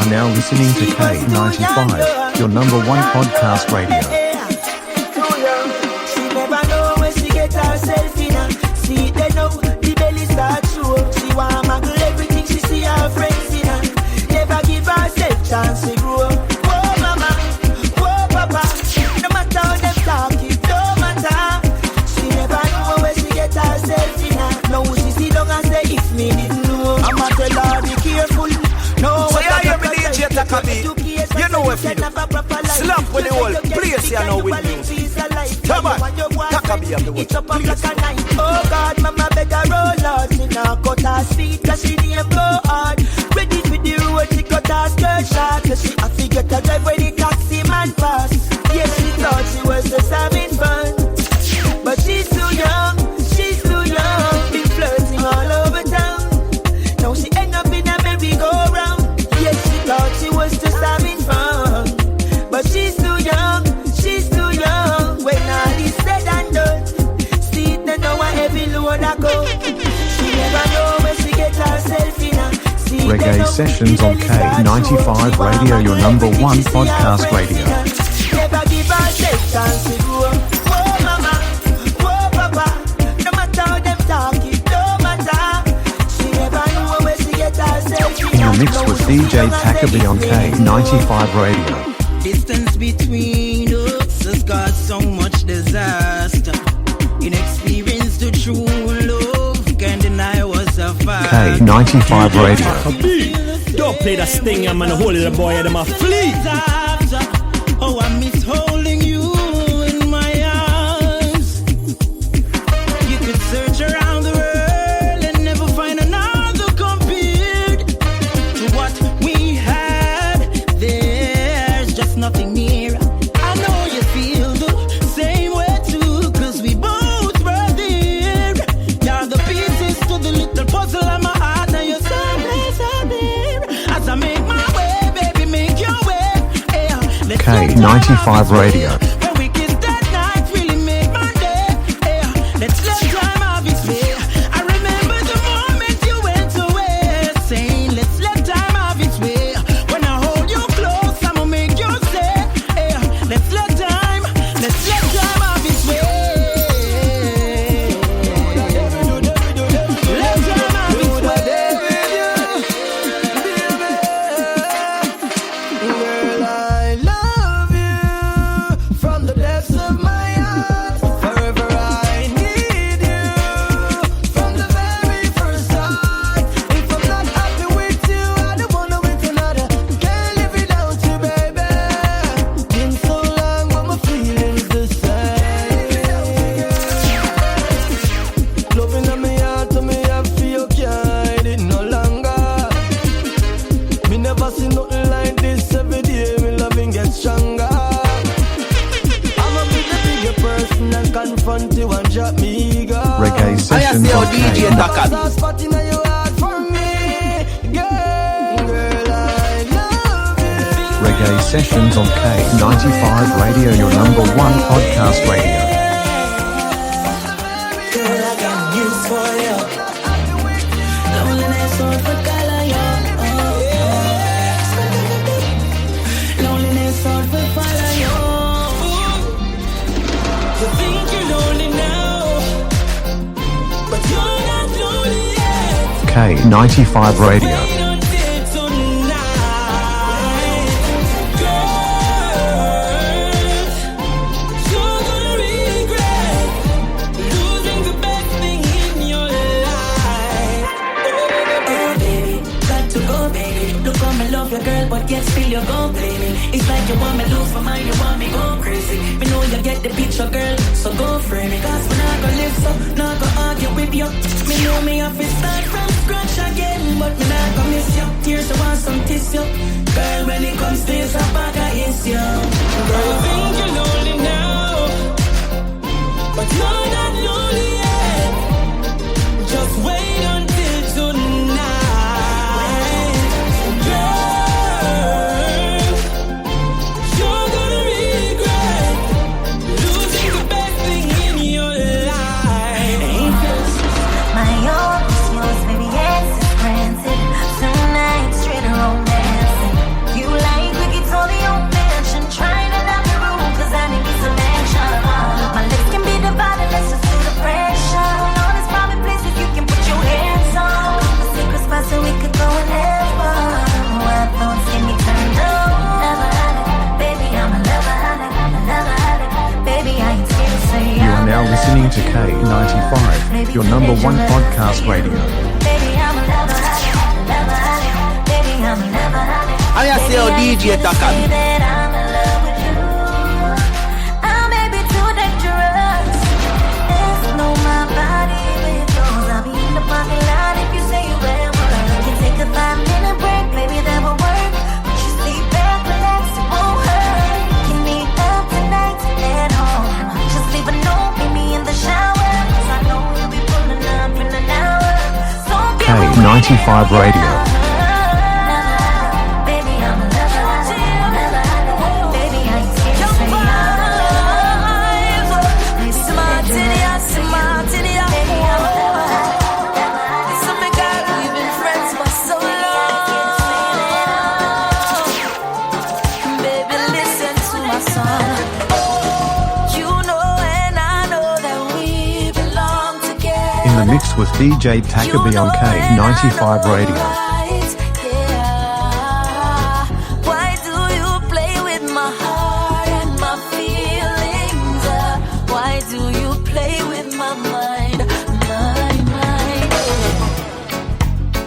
are now listening to K95, your number one podcast radio. She never know when she get herself in her. See, they know the belly start show. She want muggle everything she see her friends in her. Never give herself chance to grow. Whoa mama, whoa papa, no matter how them talk, it don't matter. She never know when she get herself in her. Now she see down and say if me didn't know, I'ma tell her be careful. No, so yeah, you're the DJ Taka B. You know what you do. Slap with the whole place here now with you. Come on, Taka B of the world. Oh God, mama beg her roll out. She now cut her speed cause she name go hard. Ready for the road, she cut her skirt short. Cause she have to get a drive where the taxi man pass. Yes, she thought she was just having fun, but she's too young, been flirting all over town. Now she end up in a merry-go-round. Yes, she thought she was just having fun, but she's too young. When all is said and done, see they know what heavy load I go. She never know when she get herself in her. Reggae Sessions on K95 Radio, your number one podcast radio. Never give herself chance to grow. Whoa mama, whoa papa, no matter how them talk, it don't matter. She never know when she get herself in her. In the mix with DJ Taka B on K95 Radio. Distance between us has caused so much disaster. Inexperience to true love, can't deny was a fact. K95 Radio. Don't play that stinger, man. Hold it, boy, and I'm flee. Oh, I miss holding you in my arms. You could search around the world and never find another compared to what we had. There's just nothing near. I know you feel the same way too, cause we both were there. You're the pieces to the little puzzle of my heart. Now you're someplace out there. As I make my way, baby, make your way. K95 Radio. When we kiss that night, really make my day. Let's let time have its way. I remember the moment you went away, saying let's let time have its way. When I hold you close, I'ma make you say, let's let time have its way. Let time have its way. Girl, I love you from the depths of my heart. Forever I need you from the very first start. If I'm not happy with you, I don't wanna with another. Can't live without you, baby. Been so long, but my feelings the same. Loving on me heart, to me I feel can't hide it no longer. Me never see nothing like this. Every day me loving gets stronger. I'ma be the bigger person and confront you and drop me ego. Reggae Sessions on DJ K. Taka. There's a spot in your heart for me, girl, I love you. Reggae Sessions on K95 Radio, your number one podcast radio. Girl, I got news for you. Loneliness on for color, loneliness on for follow you. You think you're lonely now, but you're not lonely yet. K95 Radio. Wait until tonight, girl. You're gonna regret losing the best thing in your life. Oh baby, got to go baby. Look how me love your girl, but yet still you gon' play me. It's like you want me lose my mind, you want me go crazy. Me know you get the picture, girl, so go free me. Cause we not gonna live so, not gonna argue with you. Me know me have to start from scratch again, but me not gonna miss you. Tears I want some tissue. Girl, when it comes to this, I bag I is you. Girl, you think you're lonely now, but you're not lonely yet. Just wait until tonight, girl. You're gonna regret losing the best thing in your life. My own was yours, baby, yes, it's granted. Tonight, straight romance. listening to K95, your number one podcast radio. And I see how DJ Taka. K95 Radio. In the mix with DJ Taka on K95 Radio. Why do you play with my heart and my feelings? Why do you play with my mind?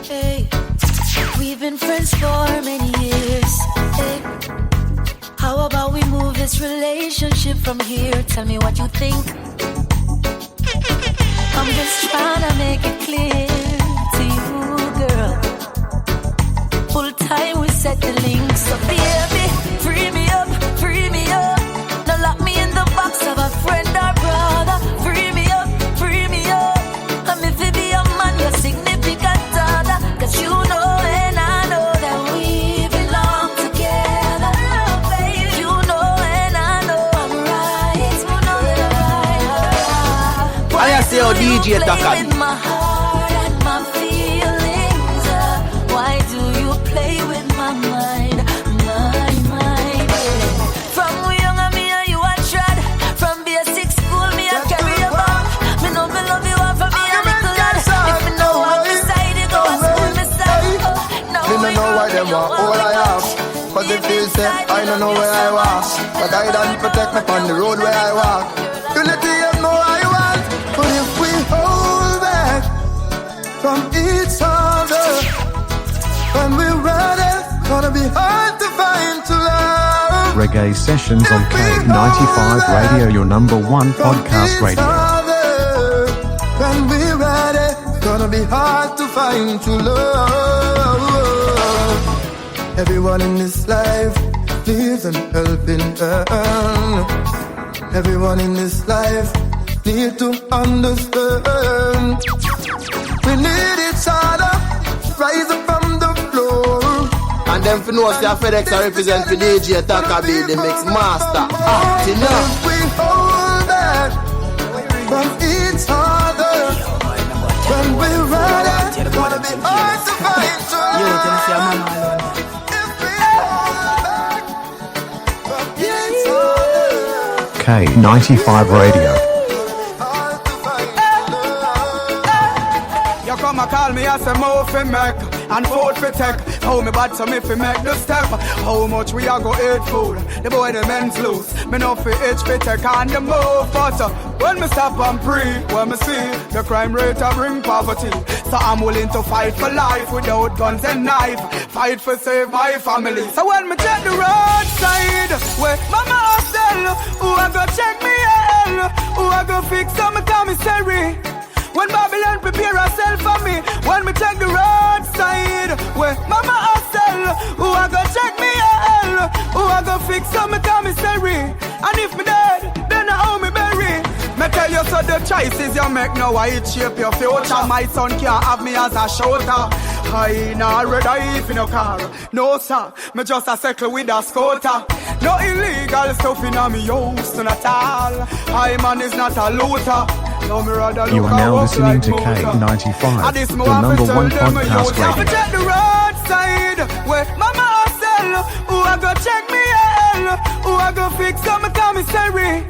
Hey, we've been friends for many years. Hey, how about we move this relationship from here? Tell me what you think. I'm just trying to make it clear to you, girl. Full time we set the links. So baby, free me up, free me up. Now lock me in the box of a friend or brother. Free me up, free me up. I'm if it be a man, your significant other. Cause you know and I know that we belong together. Baby, you know and I know I'm right. You know that I'm right. I see how DJ Taka. With my heart and my feelings. Why do you play with my mind? From we young and me and you a trad. From basic school me a carry a bag. Me know me love you and for me a little lad. If me know what beside you go a school me side. Me no know why them want all I have. Cause it feels safe, I don't know where I walk. But I don't protect me on the road where I walk. Unity is no I want. But if we hold back from each other, when we're ready, gonna be hard to find to love. Reggae sessions on K95 Radio, your number one podcast radio. When we're ready, gonna be hard to find to love. Everyone in this life needs an helping hand. Everyone in this life need to understand. We need each other, rise up from the floor. And them for know say FedEx I represent for DJ Taka be the mix master. Acting up. We hold back from each other. When we're ready, gonna be hard to find true. If we hold back from each other, K95 Radio. You come and call me as a move for make and food for take. How me bad so me fi make the step. How much we a go eat food? The boy the men's loose. Me no fi itch fi take on the move. But when me stop and pray, when me see the crime rate a bring poverty. So I'm willing to fight for life without guns and knife. Fight for save my family. So when me check the roadside, where mama hustle, who a go check me hell? Who a go fix some commissary? When Babylon prepare herself for me, when me check the roadside, where mama hustle, who a go check me hell, who a go fix some commissary, and if me dead, then I owe me bury. Me tell you so the choices you make now, it shape your future. My son can't have me as a shooter. I nah red eye in no car, no sir, me just a circle with a scooter. No illegal stuff in a me house, not at all. I man is not a looter. You are now listening to K95, the number one podcast radio. Check the roadside, where mama hustle, who a go check me hell, who a go fix some commissary.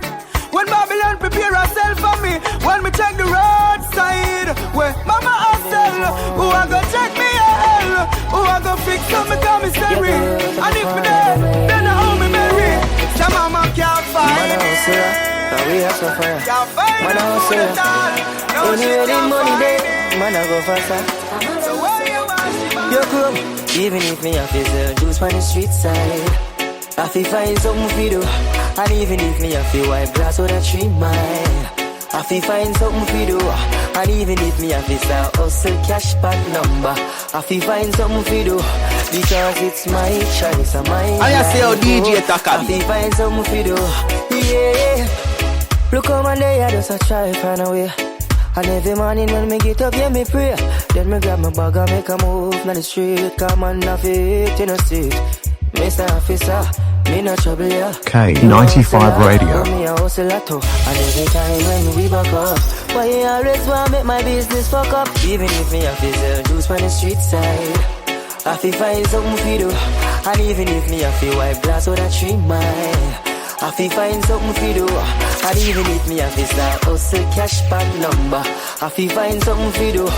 When Babylon prepare herself for me, when me check the roadside, where mama hustle, who a go check me hell, who a go fix some commissary. And if me dead, then I owe me bury. Some mama can't find me. we have some fun. Man, I hustle. Any money day, man, I go faster. Yo, come. Even if me have to sell juice on the street side, I feel find something for do. And even if me have to wipe glass with a 3 mile, I feel find something for do. And even if me have to start hustle cash back number, I feel find something for do. Because it's my choice and my I say how DJ Taka. I feel find something for do. Yeah. Look how my day I just a try find a way. And every morning when me get up, yeah, me pray. Then me grab my bag and make a move on the street. Come on, off it, you know, see it. Mr. Officer, me no trouble, yeah. K95 Radio. Me a hustle a too. And every time when we back up, why you always want make my business fuck up? Even if me have to sell juice on the street side, I feel find something for do. And even if me have to wipe glass with a 3 mile, I feel find something for do. And even if me have to start hustle cash back number, I feel find something for do.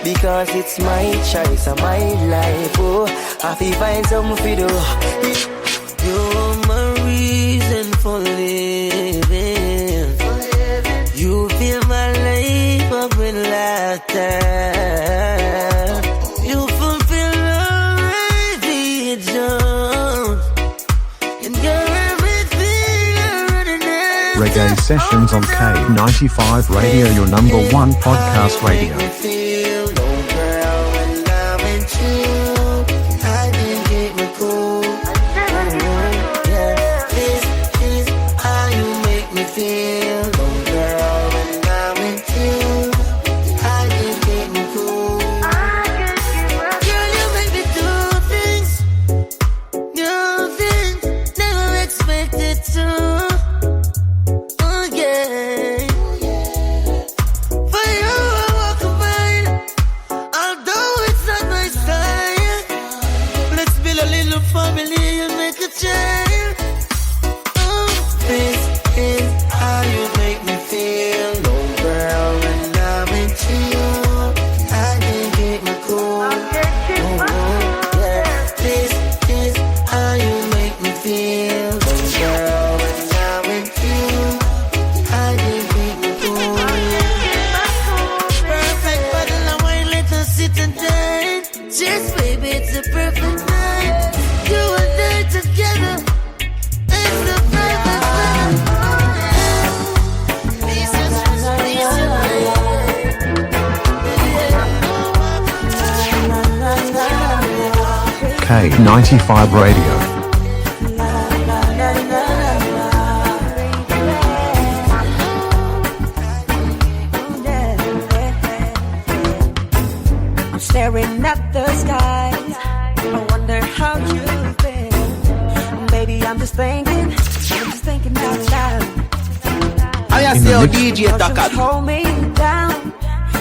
Because it's my choice and my life, oh, I feel find something for do. You're my reason for living. You fill my life up with laughter. You fulfill all my visions. And you're Reggae sessions on K95 Radio, your number 1 podcast radio. K95 Radio. I'm staring at the skies. I wonder how you've been. Baby, I'm just thinking out loud. I say how DJ Taka. Hold me down.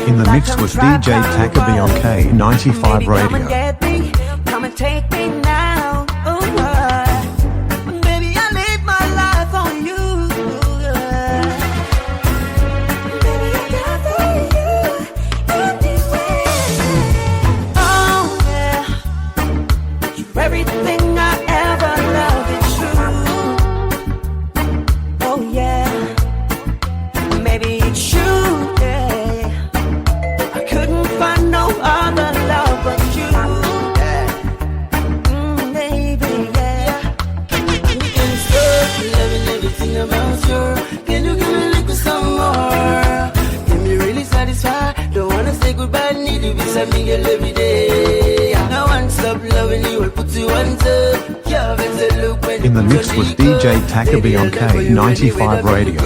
In the mix with DJ Taka on K95 Radio. Come and take me now. Oh, baby, I live my life on you. Baby, I die for you anyway. Oh, yeah. You're everything I ever loved. It's true. Oh, yeah. Maybe it's you, yeah. I couldn't find no other love but you. About you. Can you give me a little some more? Can you really satisfy? Don't wanna say goodbye, need you beside me girl every day. No one stop loving you, I'll put you on top. In the mix with DJ Taka on K95 Radio.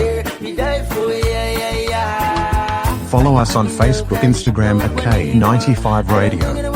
Follow us on Facebook, Instagram at K95 Radio.